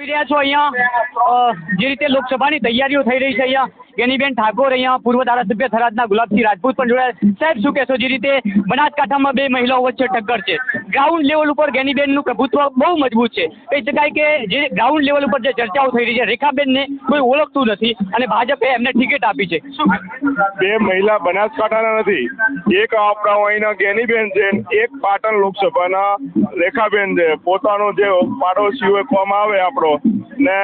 રહ્યા છો અહીંયા જે રીતે લોકસભાની તૈયારીઓ થઈ રહી છે અહીંયા ગેનીબેન ઠાકોર અહીંયા પૂર્વ ધારાસભ્ય થરાદના ગુલાબસિંહ રાજપૂત પણ જોડાયા. સાહેબ શું કહેશો, જે રીતે બનાસકાંઠામાં બે મહિલાઓ વચ્ચે ટક્કર છે, ગ્રાઉન્ડ લેવલ ઉપર ગેનીબેનનું પ્રભુત્વ બહુ મજબૂત છે, કહી શકાય કે જે ગ્રાઉન્ડ લેવલ ઉપર જે ચર્ચાઓ થઈ રહી છે રેખાબેનને કોઈ ઓળખતું નથી અને ભાજપે એમને ટિકિટ આપી છે. બે મહિલા બનાસકાંઠાના નથી, એક આપણા અહીંના ગેનીબેન છે, એક પાટણ લોકસભાના રેખાબેન છે. પોતાનો જે પાડોશીઓ કોમ આવે આપણો ને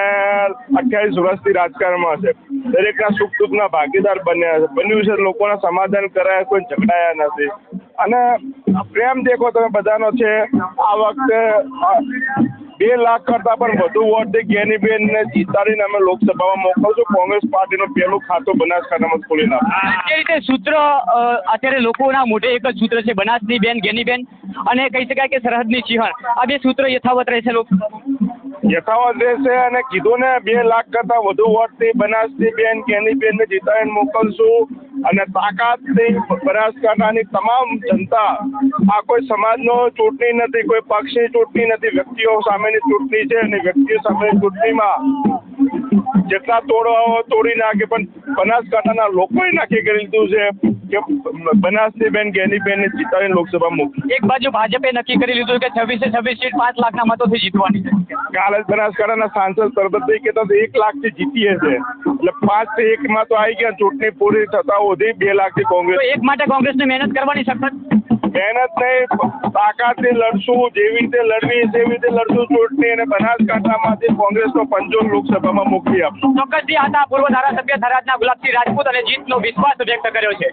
28 વર્ષથી રાજકારણમાં છે, દરેકના સુખ દુઃખના ભાગીદાર બન્યું છે, લોકોના સમાધાન કરાયા, કોઈ ઝઘડાયા નથી અને પ્રેમ દેખો તમે બધાનો છે. આ વખતે 2 લાખ કરતા પણ વધુ વોટથી ગેનીબેનને જીતાડીને અમે લોકસભામાં મોકલશું. કોંગ્રેસ પાર્ટીનું પહેલું ખાતું બનાસકાંઠામાં ખોલી નાખ્યું. જે રીતે સૂત્ર અત્યારે લોકોના મોઢે એક જ સૂત્ર છે, બનાસની બેન ગેનીબેન, અને કહી શકાય કે સરહદની સિંહણ. આ બે સૂત્ર યથાવત રહેશે યથાવત રહેશે અને કીધું ને 2 લાખ કરતા વધુ વોટથી બનાસની બેન ગેનીબેનને જીતાડીને મોકલશું. અને તાકાતથી બનાસકાંઠાની તમામ જનતા, આ કોઈ સમાજનો ચૂંટણી નથી, કોઈ પક્ષની ચૂંટણી નથી, વ્યક્તિઓ સામેની ચૂંટણી છે અને વ્યક્તિઓ સામેની ચૂંટણીમાં જેટલા તોડવા તોડી નાખે, પણ બનાસકાંઠાના લોકોએ નક્કી કરી લીધું છે કે બનાસની બેન ગેનીબેનને જીતાડીને લોકસભા મૂકી. એક બાજુ ભાજપે નક્કી કરી લીધું કે 26 સીટ 5 લાખના મતોથી જીતવાની છે. કાલે બનાસકાંઠાના સાંસદ સરબતભાઈ કહેતા 1 લાખથી જીતીએ છે, એટલે 5 થી 1 તો આવી ગયા. ચૂંટણી પૂરી થતા સુધી 2 લાખથી કોંગ્રેસ. એક માટે કોંગ્રેસને મહેનત કરવાની સખત મહેનત નહીં, તાકાતથી લડશું, જેવી રીતે લડવી તેવી રીતે લડશું ચૂંટણી, અને બનાસકાંઠામાંથી કોંગ્રેસનો પંજો લોકસભામાં મોકલી આપશું. ચોક્કસથી હતા પૂર્વ ધારાસભ્ય થરાદના ગુલાબસિંહ રાજપૂત અને જીતનો વિશ્વાસ વ્યક્ત કર્યો છે.